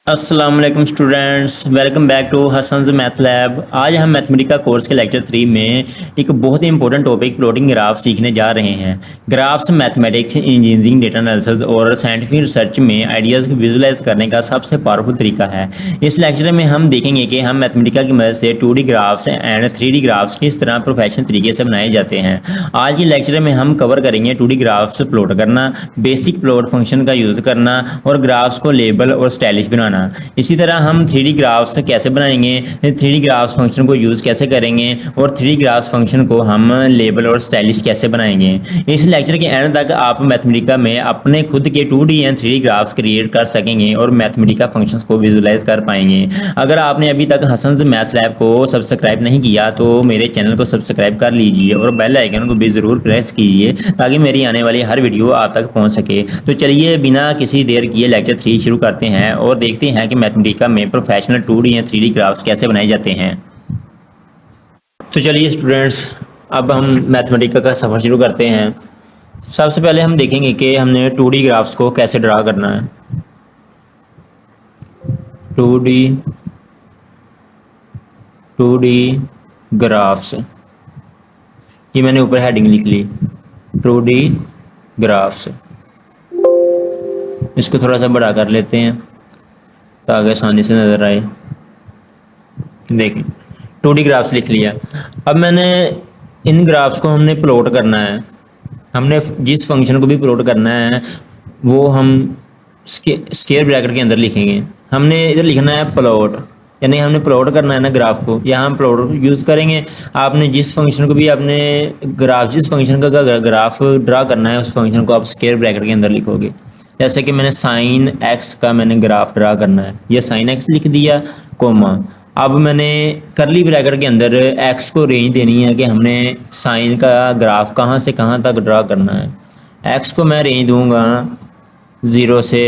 अस्सलाम वालेकुम students, welcome back to Hasan's math lab. आज हम मैथमेटिका कोर्स के लेक्चर 3 में एक बहुत ही इंपॉर्टेंट टॉपिक प्लॉटिंग ग्राफ सीखने जा रहे हैं। Graphs mathematics, engineering, data analysis और साइंटिफिक रिसर्च में आइडियाज़ को विजुलाइज करने का सबसे पावरफुल तरीका है। इस लेक्चर में हम देखेंगे कि हम मैथमेटिका की मदद से 2D graphs and 3D graphs किस तरह प्रोफेशनल तरीके से बनाए जाते हैं। आज के लेक्चर में हम कवर करेंगे 2D ग्राफ्स प्लॉट करना, बेसिक प्लॉट फंक्शन का यूज़ करना और ग्राफ्स को लेबल और स्टाइलिश बनाना। इसी तरह हम 3D ग्राफ्स कैसे बनाएंगे, 3D ग्राफ्स फंक्शन को यूज़ कैसे करेंगे और 3D ग्राफ्स फंक्शन को हम लेबल और स्टाइलिश कैसे बनाएंगे। इस लेक्चर के एंड तक आप मैथमेटिका में अपने खुद के 2D and 3D graphs create कर सकेंगे और मैथमेटिका फंक्शंस को विजुलाइज कर पाएंगे। अगर आपने अभी तक हसन्स मैथ लैब को सब्सक्राइब नहीं किया तो मेरे चैनल को सब्सक्राइब कर लीजिए और बेल आइकन को भी ज़रूर प्रेस कीजिए ताकि मेरी आने वाली हर वीडियो आप तक पहुंच सके। तो चलिए बिना किसी देर किए लेक्चर 3 शुरू करते हैं और देखते हैं कि मैथमेटिका में प्रोफेशनल 2D या 3D ग्राफ्स कैसे बनाए जाते हैं। तो चलिए स्टूडेंट्स, अब हम मैथमेटिका का सफ़र शुरू करते हैं। सबसे पहले हम देखेंगे कि हमने 2D ग्राफ्स को कैसे ड्रा करना है। 2D ग्राफ्स, ये मैंने ऊपर हेडिंग लिख ली 2D ग्राफ्स। इसको थोड़ा सा बड़ा कर लेते हैं ताकि आसानी से नज़र आए। देखें 2D ग्राफ्स लिख लिया। अब मैंने इन ग्राफ्स को हमने प्लॉट करना है। हमने जिस फंक्शन को भी प्लॉट करना है वो हम स्क्वायर ब्रैकेट के अंदर लिखेंगे। हमने इधर लिखना है प्लॉट, यानी हमने प्लॉट करना है ना ग्राफ को, यहाँ हम प्लॉट यूज़ करेंगे। आपने जिस फंक्शन को भी आपने जिस फंक्शन का ग्राफ ड्रा करना है उस फंक्शन को आप स्क्वायर ब्रैकेट के अंदर लिखोगे। जैसे कि मैंने साइन एक्स का मैंने ग्राफ ड्रा करना है, यह साइन एक्स लिख दिया कोमा। अब मैंने करली ब्रैकेट के अंदर एक्स को रेंज देनी है कि हमने साइन का ग्राफ कहाँ से कहाँ तक ड्रा करना है। एक्स को मैं रेंज दूंगा 0 से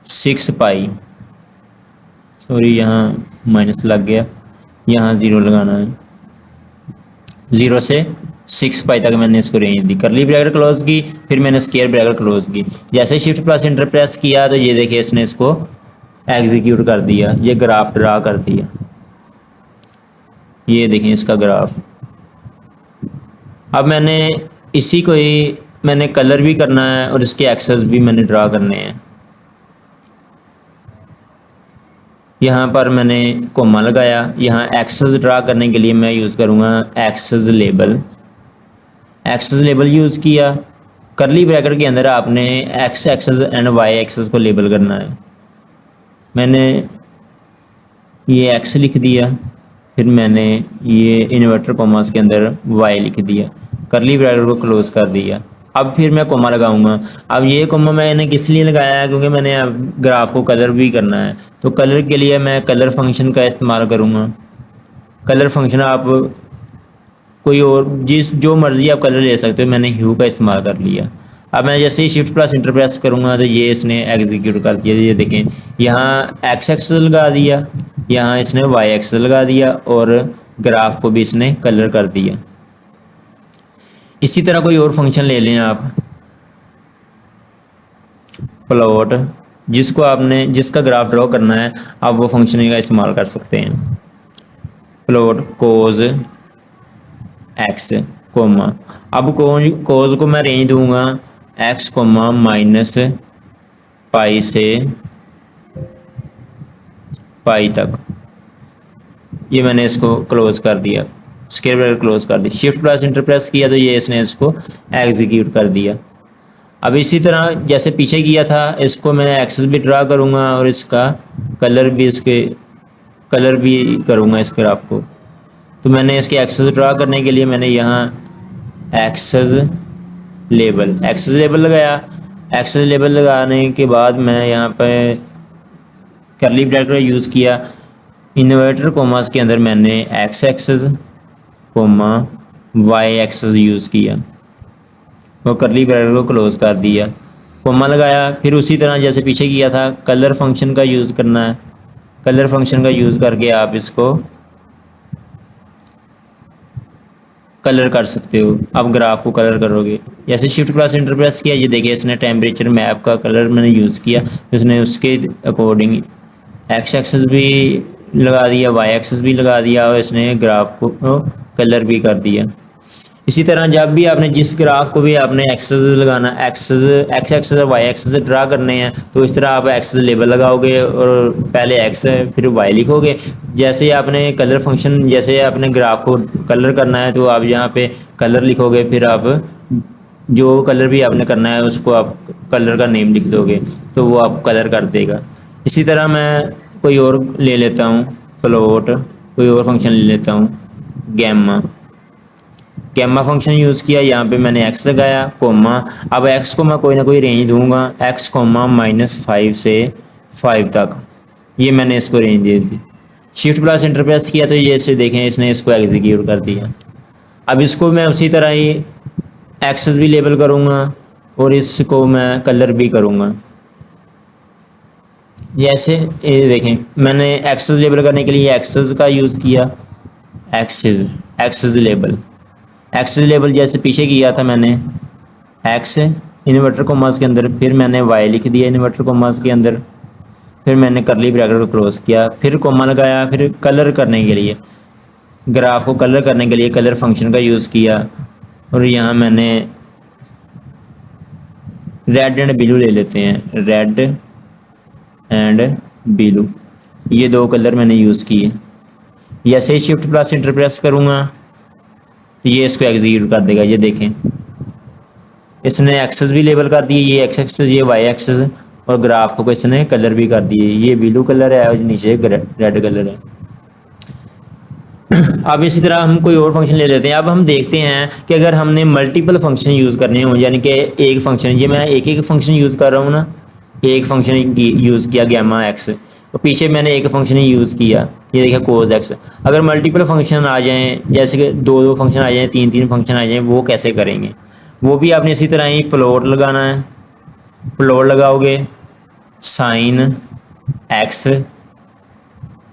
6 पाई, सॉरी यहाँ माइनस लग गया, यहाँ 0 लगाना है। 0 से 6 पाई तक मैंने इसको रेंज दी, करली ब्रैकेट क्लोज की, फिर मैंने स्क्वायर ब्रैकेट क्लोज की। जैसे शिफ्ट प्लस इंटर प्रेस किया तो ये देखिए इसने इसको एग्जीक्यूट कर दिया, ये ग्राफ ड्रा कर दिया। ये देखें इसका ग्राफ। अब मैंने इसी को ही मैंने कलर भी करना है और इसके एक्सेस भी मैंने ड्रा करने हैं। यहाँ पर मैंने कोमा लगाया, यहाँ एक्सेस ड्रा करने के लिए मैं यूज़ करूँगा axes label. Axes label use किया, करली ब्रैकेट के अंदर आपने x axes and y axes को लेबल करना है। मैंने ये एक्स लिख दिया, फिर मैंने ये इन्वर्टर कोमास के अंदर वाई लिख दिया, करली ब्रैकेट को क्लोज कर दिया। अब फिर मैं कोमा लगाऊंगा। अब ये कोमा मैंने किस लिए लगाया है, क्योंकि मैंने अब ग्राफ को कलर भी करना है, तो कलर के लिए मैं कलर फंक्शन का इस्तेमाल करूँगा। कलर फंक्शन आप कोई और जो मर्ज़ी आप कलर ले सकते हो, मैंने ह्यू का इस्तेमाल कर लिया। अब मैं जैसे ही शिफ्ट प्लस इंटर प्रेस करूँगा तो ये इसने एग्जीक्यूट कर दिया। ये देखें यहाँ एक्स एक्सेस लगा दिया, यहाँ इसने वाई एक्सेस लगा दिया और ग्राफ को भी इसने कलर कर दिया। इसी तरह कोई और फंक्शन ले लें आप, प्लॉट, जिसका ग्राफ ड्रॉ करना है आप वो फंक्शन का इस्तेमाल कर सकते हैं। प्लॉट कोज एक्स कोमा, अब कोज को मैं रेंज दूंगा एक्स कोमा माइनस पाई से पाई तक। ये मैंने इसको क्लोज कर दिया, स्क्वायर ब्रैकेट क्लोज कर दी। शिफ्ट प्लस इंटर प्रेस किया तो ये इसने इसको एग्जीक्यूट कर दिया। अब इसी तरह जैसे पीछे किया था इसको मैं एक्सेस भी ड्रा करूँगा और इसका कलर भी करूँगा इस ग्राफ को। तो मैंने इसके एक्सेस ड्रा करने के लिए मैंने यहाँ एक्सेस लेबल लगाया। एक्सेस लेबल लगाने के बाद मैं यहाँ पर करली ब्रैकेट यूज़ किया। इन्वर्टर कोमास के अंदर मैंने x axes comma y axes use किया और करली ब्रैकेट को क्लोज कर दिया, कोमा लगाया। फिर उसी तरह जैसे पीछे किया था कलर फंक्शन का यूज़ करना है। कलर फंक्शन का यूज़ करके आप इसको कलर कर सकते हो। अब ग्राफ को कलर करोगे, जैसे शिफ्ट प्लस इंटर प्रेस किया, ये देखिए इसने टेम्परेचर मैप का कलर मैंने यूज़ किया, इसने उसके अकॉर्डिंग एक्स एक्सेस भी लगा दिया, वाई एक्सेस भी लगा दिया और इसने ग्राफ को कलर भी कर दिया। इसी तरह जब भी आपने जिस ग्राफ को भी आपने एक्सेस लगाना, एक्सेस एक्स एक्सेस और वाई एक्सेस ड्रा करने हैं, तो इस तरह आप एक्सेस लेबल लगाओगे और पहले एक्स फिर वाई लिखोगे। जैसे ही आपने कलर फंक्शन, जैसे आपने ग्राफ को कलर करना है तो आप यहाँ पे कलर लिखोगे, फिर आप जो कलर भी आपने करना है उसको आप कलर का नेम लिख दोगे तो वो आप कलर कर देगा। इसी तरह मैं कोई और ले लेता हूँ, प्लॉट, कोई और फंक्शन ले लेता हूँ, गैमा। गैमा फंक्शन यूज़ किया, यहाँ पे मैंने एक्स लगाया, कोमा। अब एक्स को मैं कोई ना कोई रेंज दूंगा, एक्स कोमा -5 से 5 तक, ये मैंने इसको रेंज दे दी। शिफ्ट प्लस एंटर प्रेस किया तो ये ऐसे देखें इसने इसको एग्जीक्यूट कर दिया। अब इसको मैं उसी तरह ही एक्सेस भी लेबल करूँगा और इसको मैं कलर भी करूँगा। जैसे ये देखें मैंने एक्सेस लेबल करने के लिए एक्सेस का यूज़ किया, axes axes label, axes label जैसे पीछे किया था मैंने, एक्स इन्वर्टर कोमास के अंदर, फिर मैंने वाई लिख दिया इन्वर्टर कोमास के अंदर, फिर मैंने करली ब्रैकेट को क्लोज किया, फिर कोमा लगाया, फिर कलर करने के लिए, ग्राफ को कलर करने के लिए कलर फंक्शन का यूज़ किया और यहाँ मैंने रेड एंड ब्लू ले लेते हैं, रेड एंड ब्लू, ये दो कलर मैंने यूज़ किए। जैसे ही शिफ्ट प्लस एंटर प्रेस करूँगा ये इसको एग्जीक्यूट कर देगा। ये देखें इसने एक्सेस भी लेबल कर दिए, ये एक्स एक्सेस, ये वाई एक्सेस, और ग्राफ को इसने कलर भी कर दिए, ये ब्लू कलर है और नीचे रेड कलर है। अब इसी तरह हम कोई और फंक्शन ले लेते हैं। अब हम देखते हैं कि अगर हमने मल्टीपल फंक्शन यूज़ करने हों, यानी कि एक फंक्शन, ये मैं एक एक फंक्शन यूज़ कर रहा हूँ ना, एक फंक्शन यूज़ किया गैमा एक्स, और पीछे मैंने एक फंक्शन ही यूज़ किया, ये देखा कोज एक्स। अगर मल्टीपल फंक्शन आ जाएं, जैसे कि दो दो फंक्शन आ जाएं, तीन तीन फंक्शन आ जाएं, वो कैसे करेंगे? वो भी आपने इसी तरह ही प्लॉट लगाना है, प्लॉट लगाओगे साइन एक्स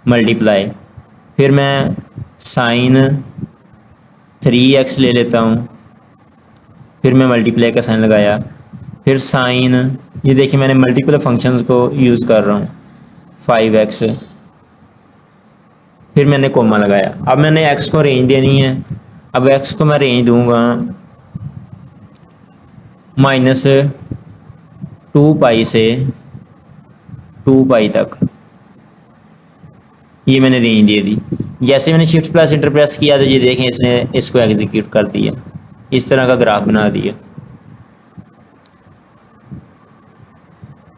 मल्टीप्लाई, फिर मैं साइन 3x ले लेता हूँ, फिर मैं मल्टीप्लाई का साइन लगाया, फिर साइन, ये देखिए मैंने मल्टीपल फंक्शंस को यूज़ कर रहा हूँ, 5x, फिर मैंने कोमा लगाया। अब मैंने x को रेंज देनी है, अब x को मैं रेंज दूंगा -2 से 2 तक, ये मैंने रेंज दे दी। जैसे मैंने शिफ्ट प्लस एंटर प्रेस किया तो ये देखें इसने इसको एग्जीक्यूट कर दिया, इस तरह का ग्राफ बना दिया।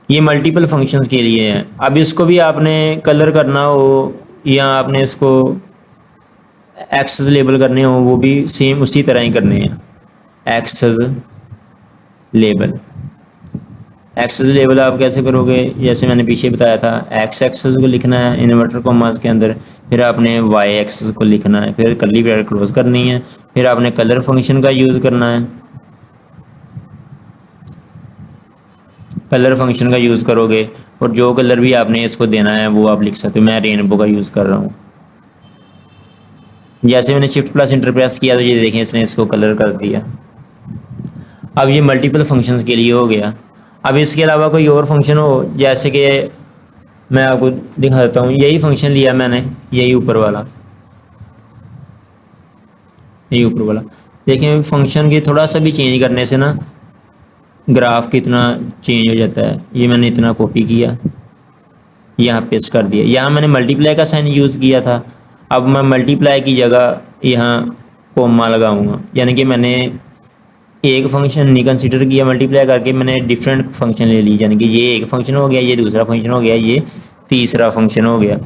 ये मल्टीपल फंक्शंस के लिए है। अब इसको भी आपने कलर करना हो या आपने इसको एक्सेस लेबल करने हो, वो भी सेम उसी तरह ही करने हैं। एक्सेस लेबल, एक्सेस लेबल आप कैसे करोगे? जैसे मैंने पीछे बताया था, एक्स एक्सेस को लिखना है इन्वर्टर कॉमास के अंदर, फिर आपने वाई एक्सेस को लिखना है, फिर कर्ली ब्रैकेट क्लोज करनी है, फिर आपने कलर फंक्शन का यूज़ करना है, कलर फंक्शन का यूज़ करोगे और जो कलर भी आपने इसको देना है वो आप लिख सकते हो। मैं रेनबो का यूज़ कर रहा हूँ। जैसे मैंने शिफ्ट प्लस एंटर प्रेस किया तो ये देखें इसने इसको कलर कर दिया। अब ये मल्टीपल फंक्शंस के लिए हो गया। अब इसके अलावा कोई और फंक्शन हो, जैसे कि मैं आपको दिखा देता हूँ, यही फंक्शन लिया मैंने, यही ऊपर वाला, यही ऊपर वाला, देखिए फंक्शन के थोड़ा सा भी चेंज करने से ना ग्राफ कितना चेंज हो जाता है। ये मैंने इतना कॉपी किया, यहाँ पेस्ट कर दिया। यहाँ मैंने मल्टीप्लाई का साइन यूज़ किया था, अब मैं मल्टीप्लाई की जगह यहाँ कोमा लगाऊंगा, यानी कि मैंने एक फंक्शन नहीं कंसीडर किया मल्टीप्लाई करके, मैंने डिफरेंट फंक्शन ले ली, यानी कि ये एक फंक्शन हो गया, ये दूसरा फंक्शन हो गया, ये तीसरा फंक्शन हो गया।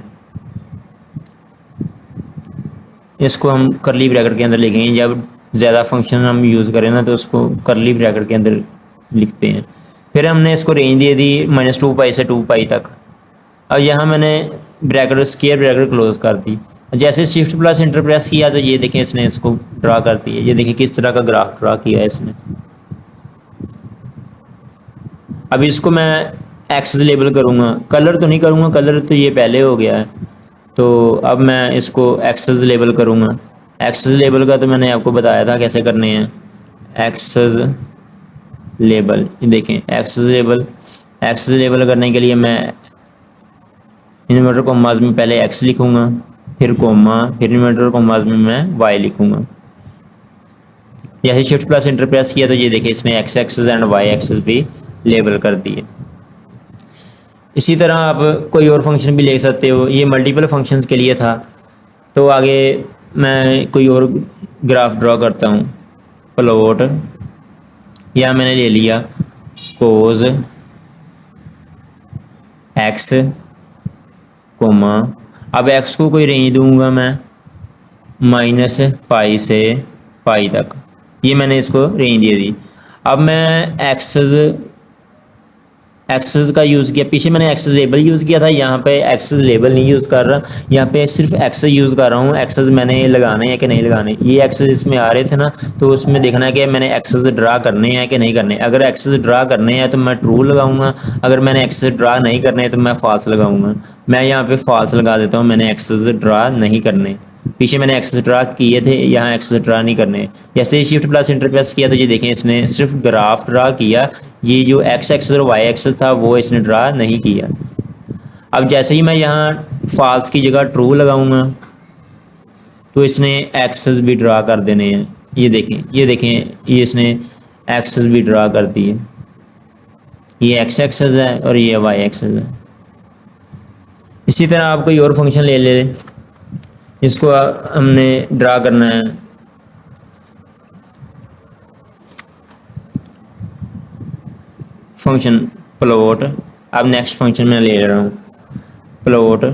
इसको हम करली ब्रैकेट के अंदर लिखेंगे, जब ज़्यादा फंक्शन हम यूज़ करें ना तो उसको करली ब्रैकेट के अंदर लिखते हैं। फिर हमने इसको रेंज दे दी -2 से 2 तक। अब यहाँ मैंने ब्रैकेट स्क्वायर ब्रैकेट क्लोज कर दी। जैसे शिफ्ट प्लस एंटर प्रेस किया तो ये देखें इसने इसको ड्रा कर दिया। ये देखें किस तरह का ग्राफ ड्रा किया है इसने। अब इसको मैं एक्सेस लेबल करूँगा, कलर तो नहीं करूँगा, कलर तो ये पहले हो गया है। तो अब मैं इसको एक्सेस लेबल करूँगा। एक्सेस लेबल का तो मैंने आपको बताया था कैसे करने हैं। एक्सेस लेबल, देखें एक्सेस लेबल करने के लिए मैं इन्वर्टर कॉमास में पहले एक्स लिखूंगा, फिर कोमा, फिर इन्वर्टर कॉमास में मैं वाई लिखूंगा। जैसे शिफ्ट प्लस एंटर प्रेस किया तो ये देखिए इसमें x axes and y axes भी लेबल कर दिए। इसी तरह आप कोई और फंक्शन भी ले सकते हो, ये मल्टीपल फंक्शंस के लिए था। तो आगे मैं कोई और ग्राफ ड्रॉ करता हूँ। प्लॉट, या मैंने ले लिया कोज एक्स कोमा, अब एक्स को कोई रेंज दूंगा मैं माइनस पाई से पाई तक, ये मैंने इसको रेंज दे दी। अब मैं एक्सेस का यूज़ किया, पीछे मैंने एक्सेस लेबल यूज़ किया था, यहाँ पे एक्सेस लेबल नहीं यूज़ कर रहा, यहाँ पे सिर्फ एक्सेस यूज़ कर रहा हूँ। एक्सेस मैंने लगाने हैं कि नहीं लगाने, ये एक्सेस इसमें आ रहे थे ना, तो उसमें देखना है कि मैंने एक्सेस ड्रा करने हैं कि नहीं करने। अगर एक्सेस ड्रा करने हैं तो मैं ट्रू लगाऊंगा, अगर मैंने एक्सेस ड्रा नहीं करने तो मैं फॉल्स लगाऊंगा। मैं यहाँ पे फॉल्स लगा देता हूँ, मैंने एक्सेस ड्रा नहीं करने। पीछे मैंने एक्सेस ड्रा किए थे, यहाँ एक्सेस ड्रा नहीं करने। जैसे ही शिफ्ट प्लस एंटर प्रेस किया तो ये देखें इसने सिर्फ ग्राफ ड्रा किया, ये जो एक्स एक्सेस और वाई एक्सेस था वो इसने ड्रा नहीं किया। अब जैसे ही मैं यहाँ फॉल्स की जगह ट्रू लगाऊंगा तो इसने एक्सेस भी ड्रा कर देने हैं। ये देखें ये इसने एक्सेस भी ड्रा कर दिए, ये एक्स एक्सेस है और ये वाई एक्सेस है। इसी तरह आप कोई और फंक्शन ले ले इसको हमने ड्रा करना है। फंक्शन प्लॉट, अब नेक्स्ट फंक्शन मैं ले रहा हूँ plot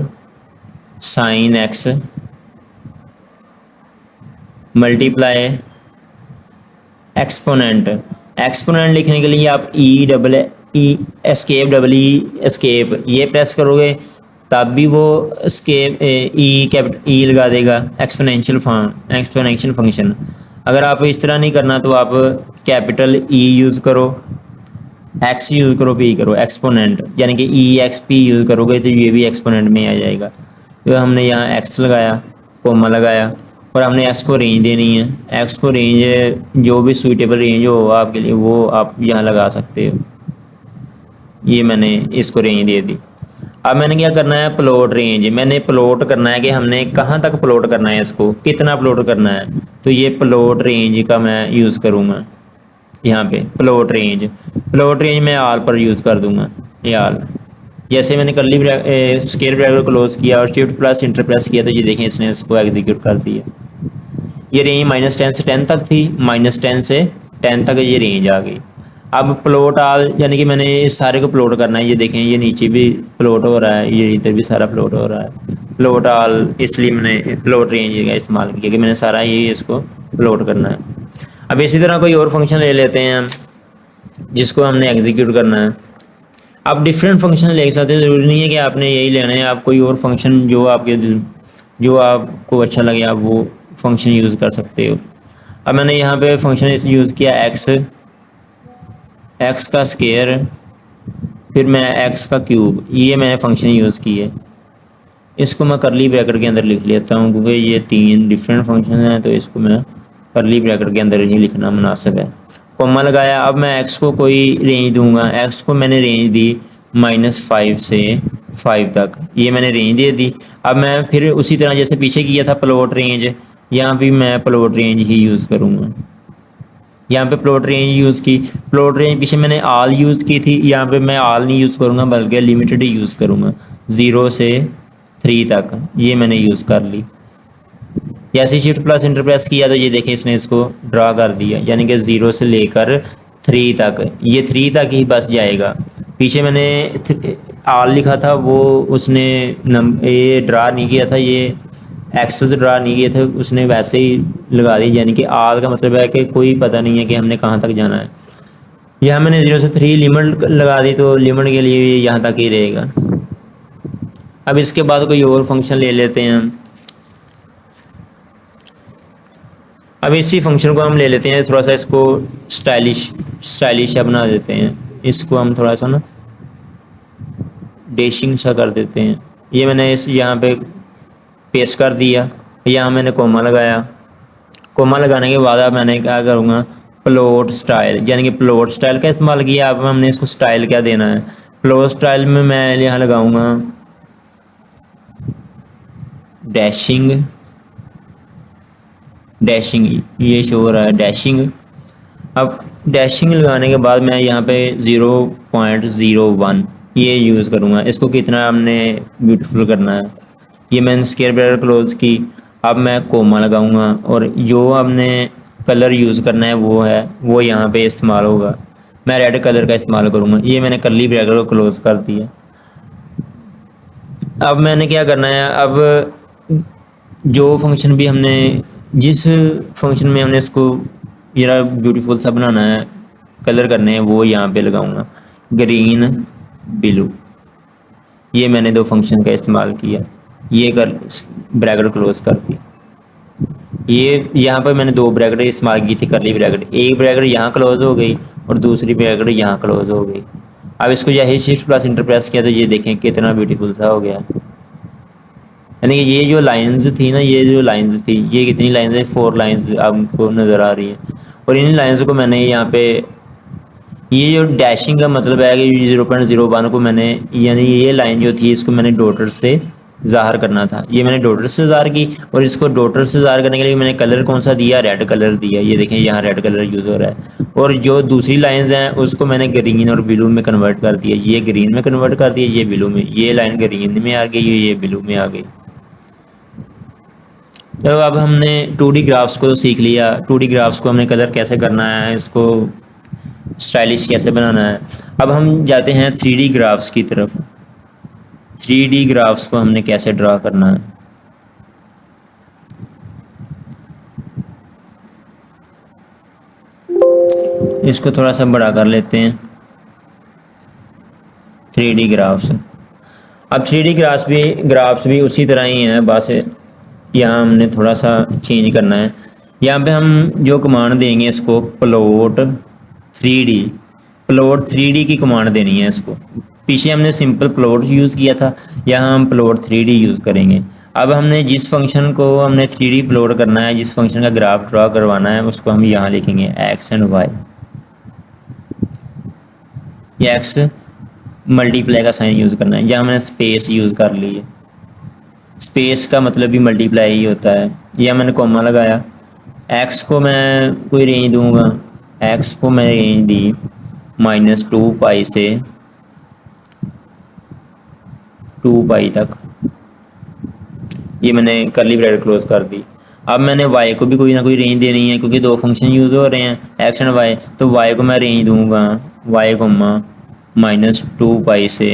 sine x multiply exponent. Exponent लिखने के लिए आप एस्केप ये प्रेस करोगे तब भी वो ई लगा देगा, एक्सपोनेंशियल फंक्शन। अगर आप इस तरह नहीं करना तो आप कैपिटल ई यूज़ करो, एक्स यूज़ करो, पी करो, एक्सपोनेंट यानी कि ई एक्स पी यूज़ करोगे तो ये भी एक्सपोनेंट में आ जाएगा। तो हमने यहाँ एक्स लगाया, कोमा लगाया और हमने एक्स को रेंज देनी है। एक्स को रेंज जो भी सूटेबल रेंज हो आपके लिए वो आप यहाँ लगा सकते हो। ये मैंने इसको रेंज दे दी। अब मैंने क्या करना है प्लॉट रेंज, मैंने प्लॉट करना है कि हमने कहाँ तक प्लॉट करना है, इसको कितना प्लॉट करना है। तो ये प्लॉट रेंज का मैं यूज़ करूँगा यहाँ पे प्लॉट रेंज मैं आल पर यूज़ कर दूँगा। ये आल, जैसे मैंने कर्ली स्क्वायर ब्रैकेट क्लोज किया और शिफ्ट प्लस इंटर प्रेस किया तो ये देखें इसने इसको एग्जीक्यूट कर दिया। ये रेंज -10 से 10 तक थी, -10 से 10 तक ये रेंज आ गई। अब प्लॉट आल यानी कि मैंने इस सारे को प्लॉट करना है। ये देखें ये नीचे भी प्लॉट हो रहा है, ये इधर भी सारा प्लॉट हो रहा है। प्लॉट आल इसलिए मैंने प्लॉट रेंज का इस्तेमाल किया कि मैंने सारा ये इसको प्लॉट करना है। अब इसी तरह कोई और फंक्शन ले लेते हैं हम जिसको हमने एग्जीक्यूट करना है। आप डिफरेंट फंक्शन ले सकते हैं, ज़रूरी नहीं है कि आपने यही लेना है। आप कोई और फंक्शन जो आपको अच्छा लगे आप वो फंक्शन यूज़ कर सकते हो। अब मैंने यहाँ पे फंक्शन यूज़ किया एक्स का स्क्वायर, फिर मैं एक्स का क्यूब, ये मैंने फंक्शन यूज़ किए। इसको मैं करली ब्रैकेट के अंदर लिख लेता हूँ क्योंकि ये 3 डिफरेंट फंक्शन हैं तो इसको मैं करली ब्रैकेट के अंदर ही लिखना मुनासिब है। कोमा लगाया। अब मैं एक्स को कोई रेंज दूंगा, एक्स को मैंने रेंज दी -5 से 5 तक, ये मैंने रेंज दे दी। अब मैं फिर उसी तरह जैसे पीछे किया था प्लॉट रेंज, यहाँ भी मैं प्लॉट रेंज ही यूज़ करूँगा। यहाँ पे प्लॉट रेंज यूज़ की, प्लॉट रेंज पीछे मैंने आल यूज़ की थी, यहाँ पे मैं आल नहीं यूज़ करूँगा बल्कि लिमिटेड ही यूज़ करूँगा 0 से 3 तक, ये मैंने यूज़ कर ली। जैसे शिफ्ट प्लस इंटर प्रेस किया तो ये देखें इसने इसको ड्रा कर दिया, यानी कि 0 से लेकर 3 तक, ये 3 तक ही बस जाएगा। पीछे मैंने आल लिखा था वो उसने ये ड्रा नहीं किया था, ये एक्सेस ड्रा नहीं किए थे, उसने वैसे ही लगा दी। यानी कि आल का मतलब है कि कोई पता नहीं है कि हमने कहाँ तक जाना है। यहाँ मैंने 0 से 3 लिमिट लगा दी तो लिमिट के लिए यहाँ तक ही रहेगा। अब इसके बाद कोई और फंक्शन ले लेते हैं हम। अब इसी फंक्शन को हम ले लेते हैं, थोड़ा सा इसको स्टाइलिश बना देते हैं। इसको हम थोड़ा सा ना डैशिंग सा कर देते हैं। ये मैंने यहाँ पे पेस्ट कर दिया, यहाँ मैंने कोमा लगाया। कोमा लगाने के बाद अब मैंने क्या करूँगा प्लॉट स्टाइल, यानी कि प्लॉट स्टाइल का इस्तेमाल किया। अब हमने इसको स्टाइल क्या देना है, प्लॉट स्टाइल में मैं यहाँ लगाऊँगा डैशिंग डैशिंग ये शो हो रहा है डैशिंग। अब डैशिंग लगाने के बाद मैं यहाँ पे 0.01 ये यूज़ करूँगा। इसको कितना हमने ब्यूटीफुल करना है, ये मैंने स्केयर ब्रैकेट क्लोज की। अब मैं कोमा लगाऊंगा और जो हमने कलर यूज़ करना है वो यहाँ पे इस्तेमाल होगा। मैं रेड कलर का इस्तेमाल करूँगा। ये मैंने कर्ली ब्रैकेट को क्लोज कर दिया। अब मैंने क्या करना है, अब जो फंक्शन भी हमने जिस फंक्शन में हमने इसको जरा ब्यूटीफुल सा बनाना है, कलर करने हैं, वो यहाँ पे लगाऊंगा ग्रीन ब्लू। ये मैंने दो फंक्शन का इस्तेमाल किया। ये कर ब्रैकेट क्लोज कर दी। ये यहाँ पर मैंने दो ब्रैकेट इस्तेमाल की थी कर्ली ब्रैकेट, एक ब्रैकेट यहाँ क्लोज हो गई और दूसरी ब्रैकेट यहाँ क्लोज हो गई। अब इसको जैसे शिफ्ट प्लस इंटर प्रेस किया तो ये देखें कितना ब्यूटीफुल सा हो गया। यानी कि ये जो लाइंस थी ना, ये जो लाइंस थी, ये कितनी लाइंस है, 4 लाइंस आपको नज़र आ रही है। और इन लाइंस को मैंने यहाँ पे, ये जो डैशिंग का मतलब है कि 0.01 को मैंने, यानी ये लाइन जो थी इसको मैंने डॉटर से ज़ाहिर करना था। ये मैंने डॉटर से ज़ाहिर की और इसको डॉटर से ज़ाहिर करने के लिए मैंने कलर कौन सा दिया, रेड कलर दिया। ये देखें यहाँ रेड कलर यूज़ हो रहा है। और जो दूसरी लाइंस हैं उसको मैंने ग्रीन और ब्लू में कन्वर्ट कर दिया। ये ग्रीन में कन्वर्ट कर दिया, ये ब्लू में। ये लाइन ग्रीन में आ गई, ये ब्लू में आ गई। तो अब हमने 2D ग्राफ्स को तो सीख लिया। 2D ग्राफ्स को हमने कलर कैसे करना है, इसको स्टाइलिश कैसे बनाना है। अब हम जाते हैं 3D ग्राफ्स की तरफ। 3D ग्राफ्स को हमने कैसे ड्रा करना है। इसको थोड़ा सा बड़ा कर लेते हैं। 3D ग्राफ्स, अब 3D ग्राफ्स भी उसी तरह ही हैं, बस यहाँ हमने थोड़ा सा चेंज करना है। यहाँ पे हम जो कमांड देंगे इसको प्लॉट 3D की कमांड देनी है इसको। पीछे हमने सिंपल प्लॉट यूज़ किया था, यहाँ हम प्लॉट 3D यूज़ करेंगे। अब हमने जिस फंक्शन को हमने 3D प्लॉट करना है, जिस फंक्शन का ग्राफ ड्रा करवाना है, उसको हम यहाँ लिखेंगे एक्स एंड वाई। ये एक्स मल्टीप्लाई का साइन यूज़ करना है, यहाँ मैंने स्पेस यूज़ कर ली है। स्पेस का मतलब भी मल्टीप्लाई ही होता है। यह मैंने कॉमा लगाया। एक्स को मैं कोई रेंज दूंगा, एक्स को मैं रेंज दी -2 पाई से 2 पाई तक। ये मैंने कर्ली ब्रैकेट क्लोज कर दी। अब मैंने वाई को भी कोई ना कोई रेंज देनी है, क्योंकि दो फंक्शन यूज़ हो रहे हैं एक्स एंड वाई। तो वाई को मैं रेंज दूंगा वाई कोमा -2 पाई से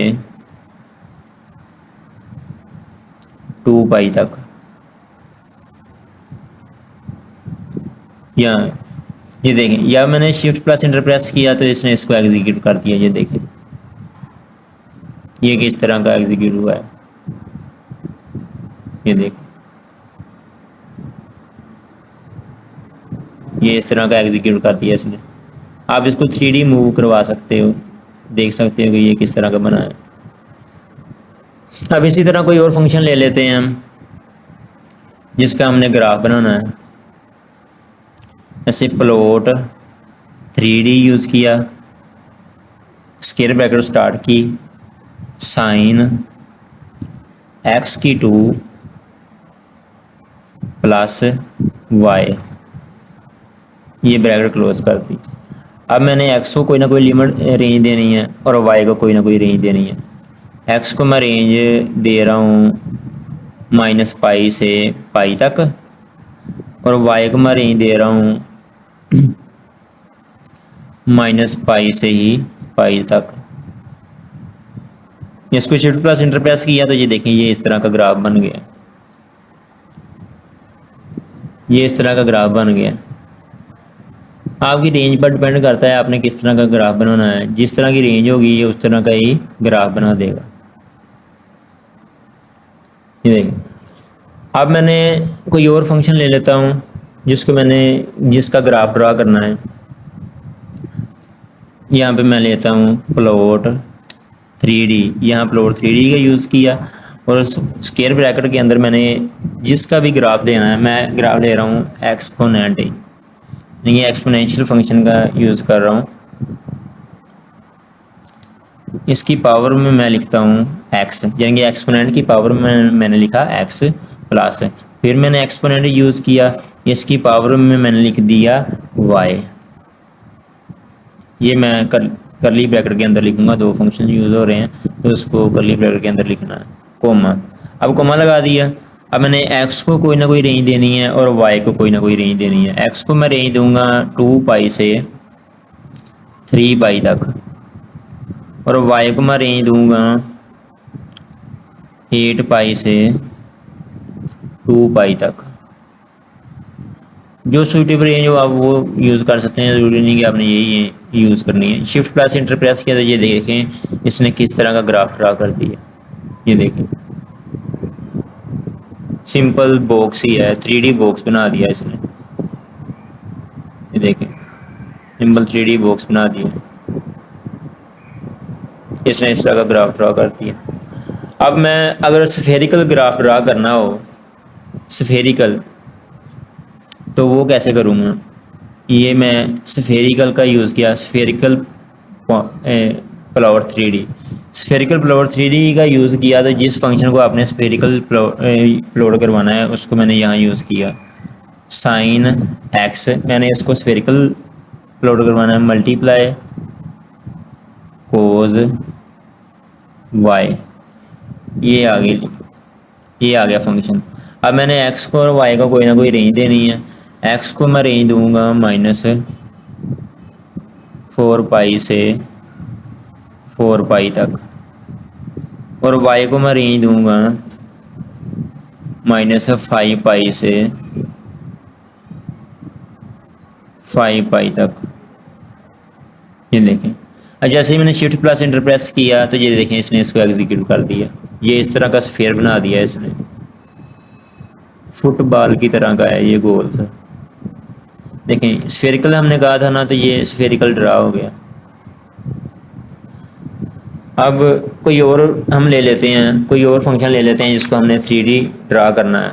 2 पाई तक। यहाँ ये देखें, या मैंने शिफ्ट प्लस इंटर प्रेस किया तो इसने इसको एग्जीक्यूट कर दिया। ये देखें ये किस तरह का एग्जीक्यूट हुआ है, ये देखें ये इस तरह का एग्जीक्यूट कर दिया इसने। आप इसको 3D मूव करवा सकते हो, देख सकते हो कि ये किस तरह का बना है। अब इसी तरह कोई और फंक्शन ले लेते हैं हम जिसका हमने ग्राफ बनाना है। ऐसे प्लॉट 3D यूज़ किया, स्क्वायर ब्रैकेट स्टार्ट की, साइन x की 2 प्लस y, ये ब्रैकेट क्लोज कर दी। अब मैंने x को कोई ना कोई लिमिट रेंज देनी है और y को कोई ना कोई रेंज देनी है। x को मैं रेंज दे रहा हूँ -पाई से पाई तक, और y को मैं रेंज दे रहा हूँ -पाई से ही पाई तक। इसको शिफ्ट प्लस इंटर प्रेस किया तो ये देखें ये इस तरह का ग्राफ बन गया। ये इस तरह का ग्राफ बन गया। आपकी रेंज पर डिपेंड करता है आपने किस तरह का ग्राफ बनाना है। जिस तरह की रेंज होगी ये उस तरह का ही ग्राफ बना देगा। ये देखें, अब मैंने कोई और फंक्शन ले लेता हूँ जिसका ग्राफ ड्रा करना है। यहाँ पे मैं लेता हूँ प्लॉट 3D। यहाँ प्लॉट 3D का यूज़ किया और स्क्वायर ब्रैकेट के अंदर मैंने जिसका भी ग्राफ देना है, मैं ग्राफ ले रहा हूँ एक्सपोनेंट। ये एक्सपोनेंशियल फंक्शन का यूज़ कर रहा हूँ। इसकी पावर में मैं लिखता हूँ x, यानी कि एक्सपोनेंट की पावर में मैंने लिखा x। प्लस, फिर मैंने एक्सपोनेंट यूज़ किया, इसकी पावर में मैंने लिख दिया y। ये मैं करली ब्रैकेट के अंदर लिखूंगा, दो फंक्शन यूज़ हो रहे हैं तो उसको करली ब्रैकेट के अंदर लिखना है, कोमा। अब कोमा लगा दिया। अब मैंने x को कोई ना कोई रेंज देनी है और y को कोई ना कोई रेंज देनी है। x को मैं रेंज दूंगा 2 पाई से 3 पाई तक, और y को मैं रेंज दूंगा 8 पाई से 2 पाई तक। जो सूटेबल रेंज हो आप वो यूज़ कर सकते हैं, ज़रूरी नहीं कि आपने यही यूज़ करनी है। शिफ्ट प्लस इंटर प्रेस किया तो ये देखें इसने किस तरह का ग्राफ ड्रा कर दिया। ये देखें सिंपल बॉक्स ही है, 3D बॉक्स बना दिया इसने। ये देखें सिंपल 3D बॉक्स बना दिया इसने, इस तरह का ग्राफ ड्रा कर दिया। अब मैं अगर स्फेरिकल ग्राफ ड्रा करना हो, स्फेरिकल, तो वो कैसे करूँगा। ये मैं स्फेरिकल का यूज़ किया, spherical plot 3D। Spherical plot 3D का यूज़ किया तो जिस फंक्शन को आपने स्फेरिकल प्लॉट करवाना है उसको मैंने यहाँ यूज़ किया, साइन एक्स। मैंने इसको स्फेरिकल प्लॉट करवाना है, मल्टीप्लाई कोज वाई। ये आ गया फंक्शन। अब मैंने x को और y को कोई ना कोई रेंज देनी है। x को मैं रेंज दूंगा -4 पाई से 4 पाई तक, और y को मैं रेंज दूंगा -5 पाई से 5 पाई तक। ये देखें, अब जैसे ही मैंने शिफ्ट प्लस इंटर प्रेस किया तो ये देखें इसने इसको एग्जीक्यूट कर दिया। ये इस तरह का स्फीयर बना दिया इसने, फुटबॉल की तरह का है ये, गोल सा। देखें स्फेरिकल हमने कहा था ना, तो ये स्फेरिकल ड्रा हो गया। अब कोई और हम ले लेते हैं, कोई और फंक्शन ले लेते हैं जिसको हमने 3D ड्रा करना है।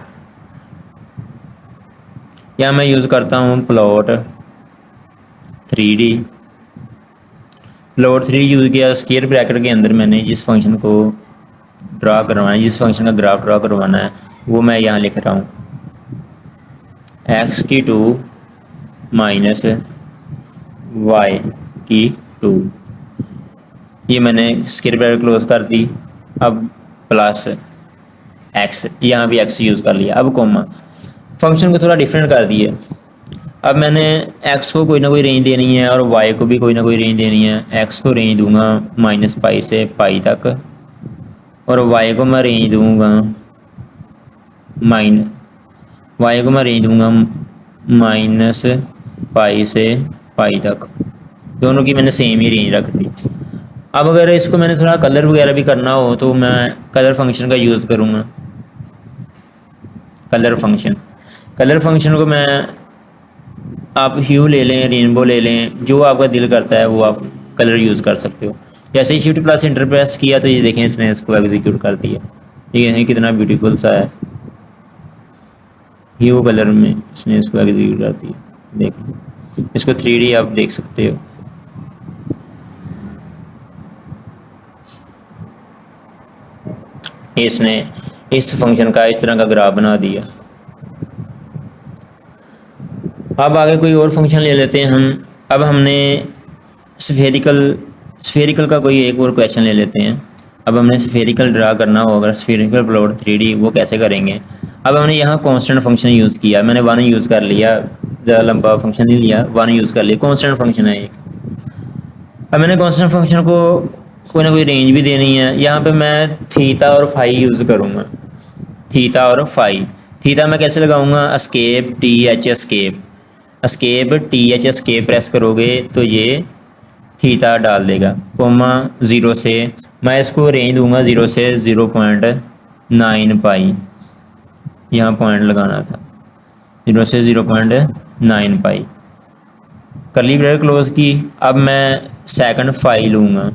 या मैं यूज़ करता हूँ plot 3D। Plot 3D use किया, स्क्वायर ब्रैकेट के अंदर मैंने जिस फंक्शन को ड्रा करवाना है, जिस फंक्शन का ग्राफ ड्रा करवाना है वो मैं यहाँ लिख रहा हूँ, x की 2 माइनस y की 2। ये मैंने स्क्वायर ब्रैकेट क्लोज कर दी। अब प्लस x, यहाँ भी x यूज़ कर लिया। अब कोमा, फंक्शन को थोड़ा डिफरेंट कर दिया। अब मैंने x को कोई ना कोई रेंज देनी है और y को भी कोई ना कोई रेंज देनी है। x को रेंज दूंगा -पाई से पाई तक, और y को मैं रेंज दूंगा -पाई से पाई तक। दोनों की मैंने सेम ही रेंज रख दी। अब अगर इसको मैंने थोड़ा कलर वगैरह भी करना हो तो मैं कलर फंक्शन का यूज़ करूँगा। कलर फंक्शन को मैं, आप ह्यू ले लें, रेनबो ले लें, जो आपका दिल करता है वो आप कलर यूज़ कर सकते हो। जैसे ही शिफ्ट प्लस इंटर प्रेस किया तो ये देखें इसने इसको एग्जीक्यूट कर दिया। ठीक है, कितना ब्यूटीफुल सा है, ह्यू कलर में इसने इसको एग्जीक्यूट कर दिया। देखें इसको 3D आप देख सकते हो। इसने इस फंक्शन का इस तरह का ग्राफ बना दिया। अब आगे कोई और फंक्शन ले लेते हैं हम। अब हमने स्फेरिकल का कोई एक और क्वेश्चन ले लेते हैं। अब हमने स्फेरिकल ड्रा करना हो, अगर स्फेरिकल प्लॉट 3D, वो कैसे करेंगे। अब हमने यहाँ कांस्टेंट फंक्शन यूज़ किया, मैंने 1 यूज़ कर लिया, ज़्यादा लंबा फंक्शन नहीं लिया, 1 यूज़ कर लिया, कांस्टेंट फंक्शन है एक। अब मैंने कांस्टेंट फंक्शन को कोई ना कोई रेंज भी देनी है। यहाँ पे मैं थीटा और फाई यूज़ करूँगा, थीटा और फाई। थीटा मैं कैसे लगाऊंगा, escape TH escape TH escape press करोगे तो ये थीटा डाल देगा, कोमा 0 से, मैं इसको रेंज दूंगा 0 से 0.9 पाई। यहाँ पॉइंट लगाना था, 0 से 0.9 पाई, करली ब्रैकेट क्लोज की। अब मैं सेकंड फाई लूँगा,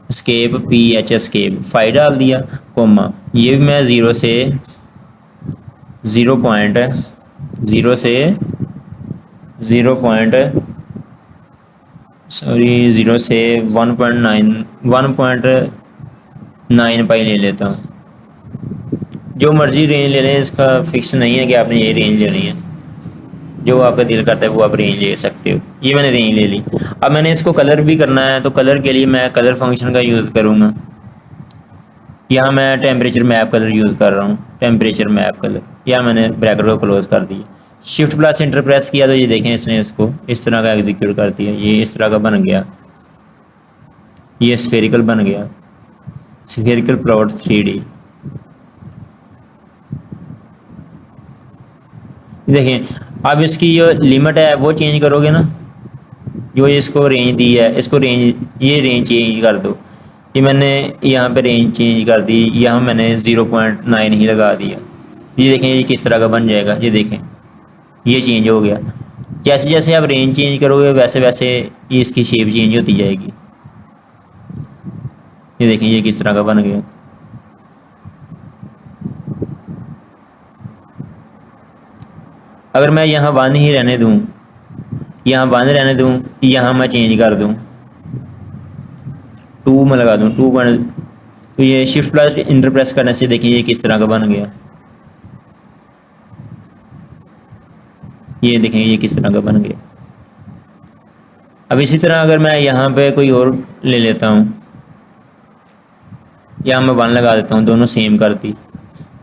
एस्केप PH एस्केप, फाई डाल दिया, कोमा ये भी मैं 0 से 0 से 1.9 पाई ले लेता हूँ। जो मर्जी रेंज ले लें, इसका फिक्स नहीं है कि आपने ये रेंज लेनी है। जो आपका दिल करता है वो आप रेंज ले सकते हो। ये मैंने रेंज ले ली। अब मैंने इसको कलर भी करना है, तो कलर के लिए मैं कलर फंक्शन का यूज़ करूँगा। यहाँ मैं टेम्परेचर मैप कलर यूज़ कर रहा हूँ, टेम्परेचर मैप कलर। यहाँ मैंने ब्रैकेट को क्लोज कर दिया, शिफ्ट प्लस इंटर प्रेस किया, तो ये देखें इसने इसको इस तरह का एग्जीक्यूट कर दिया। ये इस तरह का बन गया, ये स्फेरिकल बन गया, स्फेरिकल प्लॉट 3D। देखें अब इसकी जो लिमिट है वो चेंज करोगे ना, जो इसको रेंज दी है, इसको रेंज, ये रेंज चेंज कर दो। ये मैंने यहाँ पे रेंज चेंज कर दी, यहाँ मैंने 0.9 ही लगा दिया। ये देखें ये किस तरह का बन जाएगा। ये देखें ये चेंज हो गया। जैसे जैसे आप रेंज चेंज करोगे वैसे वैसे ये इसकी शेप चेंज होती जाएगी। ये देखें ये किस तरह का बन गया। अगर मैं यहाँ 1 ही रहने दूँ, यहाँ 1 रहने दूँ, यहाँ मैं चेंज कर दूँ 2 में लगा दूँ 2, तो ये शिफ्ट प्लस इंटर प्रेस करने से देखिए ये किस तरह का बन गया। ये देखें ये किस तरह का बन गया। अब इसी तरह अगर मैं यहाँ पे कोई और ले लेता हूँ, यहाँ मैं 1 लगा देता हूँ, दोनों सेम कर दी,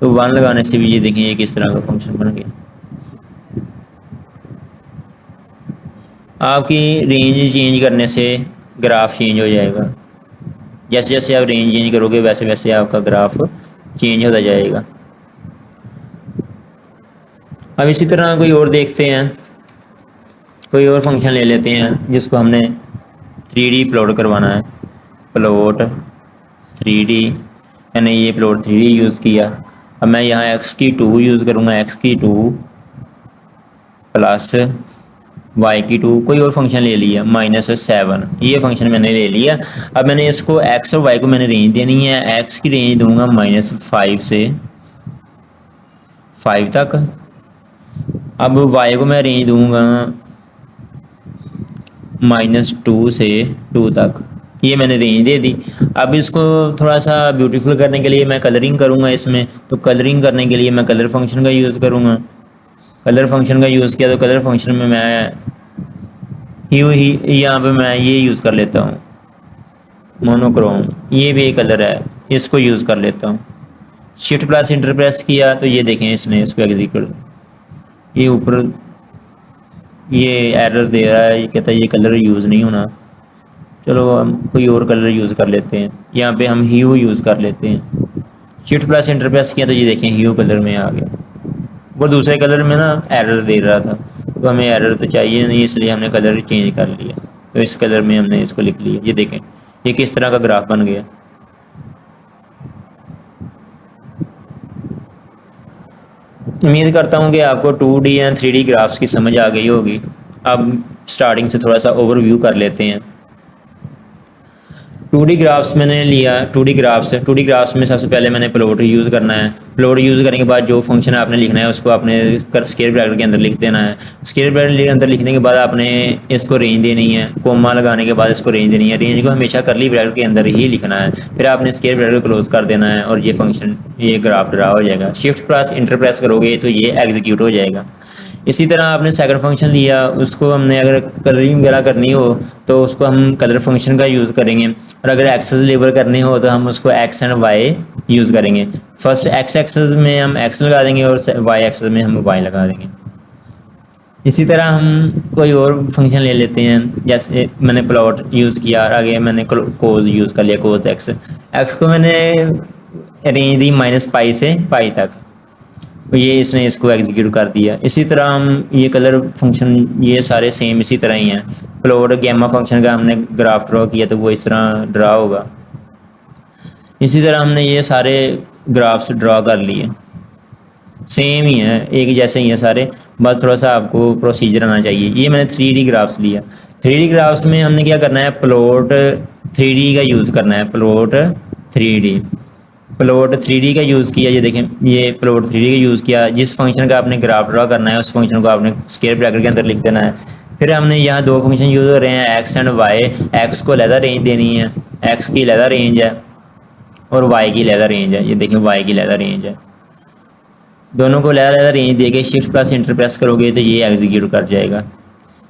तो 1 लगाने से भी ये देखें ये किस तरह का फंक्शन बन गया। आपकी रेंज चेंज करने से ग्राफ चेंज हो जाएगा। जैसे जैसे आप रेंज चेंज करोगे वैसे वैसे आपका ग्राफ चेंज होता जाएगा। अब इसी तरह कोई और देखते हैं, कोई और फंक्शन ले लेते हैं जिसको हमने 3D प्लॉट करवाना है। प्लॉट 3D, मैंने ये प्लॉट 3D यूज़ किया। अब मैं यहाँ x की 2 यूज़ करूँगा, x की 2 प्लस y की 2, कोई और फंक्शन ले लिया -7, ये फंक्शन मैंने ले लिया। अब मैंने इसको x और y को मैंने रेंज देनी है। x की रेंज दूंगा -5 से 5 तक। अब y को मैं रेंज दूंगा -2 से 2 तक, ये मैंने रेंज दे दी। अब इसको थोड़ा सा ब्यूटीफुल करने के लिए मैं कलरिंग करूँगा इसमें, तो कलरिंग करने के लिए मैं कलर फंक्शन का यूज़ करूँगा। कलर फंक्शन का यूज़ किया तो कलर फंक्शन में मैं यहाँ पे मैं ये यूज़ कर लेता हूँ मोनोक्रोम, ये भी एक कलर है, इसको यूज़ कर लेता हूँ। शिफ्ट प्लस इंटर प्रेस किया तो ये देखें इसने इसको एग्जीक्यूट, ये ऊपर ये एरर दे रहा है, ये कहता है ये कलर यूज़ नहीं होना। चलो हम कोई और कलर यूज़ कर लेते हैं, यहाँ पे हम ह्यू यूज़ कर लेते हैं। शिफ्ट प्लस इंटर प्रेस किया तो ये देखें ह्यू कलर में आ गया। वो दूसरे कलर में ना एरर दे रहा था, तो हमें एरर तो चाहिए नहीं, इसलिए हमने कलर चेंज कर लिया, तो इस कलर में हमने इसको लिख लिया। ये देखें ये किस तरह का ग्राफ बन गया। उम्मीद करता हूँ कि आपको 2D या 3D ग्राफ्स की समझ आ गई होगी। अब स्टार्टिंग से थोड़ा सा ओवरव्यू कर लेते हैं। 2D ग्राफ्स मैंने लिया, 2D ग्राफ्स में सबसे पहले मैंने प्लॉट यूज़ करना है। प्लॉट यूज़ करने के बाद जो फंक्शन आपने लिखना है उसको आपने स्क्वायर ब्रैकेट के अंदर लिख देना है। स्क्वायर ब्रैकेट के अंदर लिखने के बाद आपने इसको रेंज देनी है, कोमा लगाने के बाद इसको रेंज देनी है। रेंज को हमेशा करली ब्रैकेट के अंदर ही लिखना है, फिर आपने स्क्वायर ब्रैकेट को क्लोज कर देना है और ये फंक्शन, ये ग्राफ ड्रा हो जाएगा। शिफ्ट प्लस इंटर प्रेस करोगे तो ये एग्जीक्यूट हो जाएगा। इसी तरह आपने सेकंड फंक्शन लिया, उसको हमने अगर कलरिंग वगैरह करनी हो तो उसको हम कलर फंक्शन का यूज़ करेंगे, और अगर एक्सेस लेबल करने हो तो हम उसको एक्स एंड वाई यूज़ करेंगे। फर्स्ट एक्स एक्सेस में हम एक्स लगा देंगे और वाई एक्सेस में हम वाई लगा देंगे। इसी तरह हम कोई और फंक्शन ले लेते हैं, जैसे मैंने प्लॉट यूज़ किया, आगे मैंने कोज यूज़ कर लिया, कोज एक्स को मैंने रेंज दी -π से π तक, तो ये इसने इसको एग्जीक्यूट कर दिया। इसी तरह हम ये कलर फंक्शन, ये सारे सेम इसी तरह ही हैं। प्लॉट गैमा फंक्शन का हमने ग्राफ ड्रॉ किया तो वो इस तरह ड्रा होगा। इसी तरह हमने ये सारे ग्राफ्स ड्रॉ कर लिए, सेम ही है, एक जैसे ही है सारे, बस थोड़ा सा आपको प्रोसीजर आना चाहिए। ये मैंने 3D ग्राफ्स लिया। 3D ग्राफ्स में हमने क्या करना है, प्लॉट 3D का यूज़ करना है। प्लॉट 3D का यूज़ किया, ये देखें ये प्लॉट 3D का यूज़ किया। जिस फंक्शन का आपने ग्राफ ड्रॉ करना है उस फंक्शन को आपने स्क्वायर ब्रैकेट के अंदर लिख देना है। फिर हमने यहाँ 2 फंक्शन यूज़ हो रहे हैं, एक्स एंड वाई। एक्स को अलग रेंज देनी है, एक्स की अलग रेंज है और वाई की अलग रेंज है। ये देखें वाई की अलग रेंज है। दोनों को अलग-अलग रेंज देके शिफ्ट प्लस एंटर प्रेस करोगे तो ये एग्जीक्यूट कर जाएगा।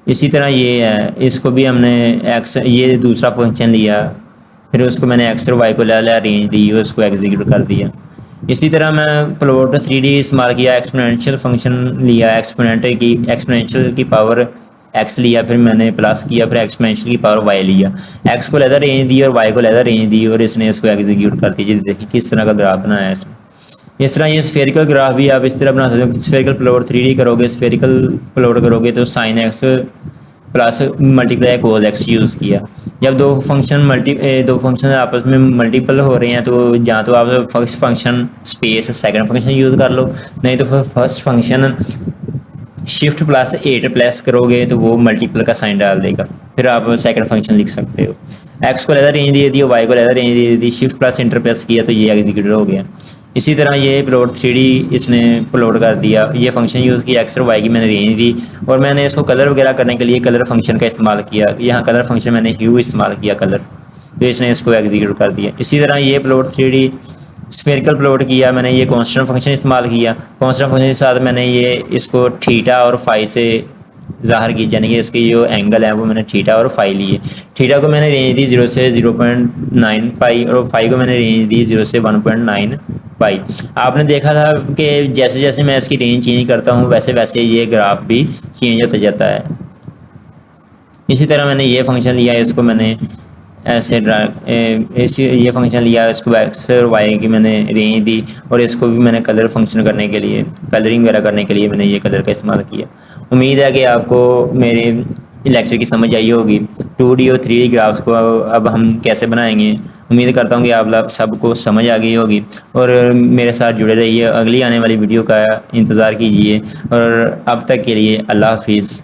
इसी तरह ये है, इसको भी हमने एक्स ये दूसरा फंक्शन लिया, फिर उसको मैंने एक्स और वाई को अलग-अलग रेंज दी और उसको एग्जीक्यूट कर दिया। इसी तरह मैं प्लॉट 3D इस्तेमाल किया, एक्सपोनेंशियल फंक्शन लिया, एक्सपोनेंशियल की पावर एक्स लिया, फिर मैंने प्लस किया, फिर एक्सपोनेंशियल की पावर वाई लिया। एक्स को लेदर रेंज दी और वाई को लेदर रेंज दी और इसने इसको एग्जीक्यूट कर दिया। देखिए किस तरह का ग्राफ बनाया है इसने। इस तरह ये स्फेरिकल ग्राफ भी आप इस तरह बना सकते हो। स्फेरिकल प्लॉट 3D करोगे, स्फेरिकल प्लॉट करोगे तो sine x plus multiply cos x use किया। जब दो फंक्शन आपस में मल्टीपल हो रहे हैं तो या तो आप first function space second function use कर लो, नहीं तो फिर first function shift plus 8 plus करोगे तो वो मल्टीपल का साइन डाल देगा, फिर आप सेकंड फंक्शन लिख सकते हो। एक्स को लेदर रेंज दे दी, वाई को लेदर रेंज दे दी, शिफ्ट प्लस इंटर प्रेस किया तो ये एग्जीक्यूट हो गया। इसी तरह ये प्लॉट 3D इसने प्लॉट कर दिया। ये फंक्शन यूज़ किया, एक्स और वाई की मैंने रेंज दी और मैंने इसको कलर वगैरह करने के लिए कलर फंक्शन का इस्तेमाल किया। यहाँ कलर फंक्शन मैंने ह्यू इस्तेमाल किया कलर, तो इसने इसको एग्जीक्यूट कर दिया। इसी तरह ये प्लॉट 3D स्फेरिकल प्लॉट किया, मैंने ये कांस्टेंट फंक्शन इस्तेमाल किया। कांस्टेंट फंक्शन के साथ मैंने ये इसको थीटा और फाई से ज़ाहिर की, यानी कि इसके जो एंगल है वो मैंने थीटा और फाई लिए। थीटा को मैंने रेंज दी 0 से 0.9 पाई और फाई को मैंने रेंज दी 0 से 1.9 पाई। आपने देखा था कि जैसे जैसे मैं इसकी रेंज चेंज करता हूँ वैसे वैसे ये ग्राफ भी चेंज होता जाता है। इसी तरह मैंने ये फंक्शन लिया, इसको मैंने ऐसे ये फंक्शन लिया, इसको एक्स और वाई की मैंने रेंज दी और इसको भी मैंने कलर फंक्शन करने के लिए, कलरिंग वगैरह करने के लिए मैंने ये कलर का इस्तेमाल किया। उम्मीद है कि आपको मेरे लेक्चर की समझ आई होगी। 2D और 3D ग्राफ्स को अब हम कैसे बनाएंगे, उम्मीद करता हूँ कि आप सबको समझ आ गई होगी और मेरे साथ जुड़े रहिए। अगली आने वाली वीडियो का इंतज़ार कीजिए और अब तक के लिए अल्लाह हाफिज़।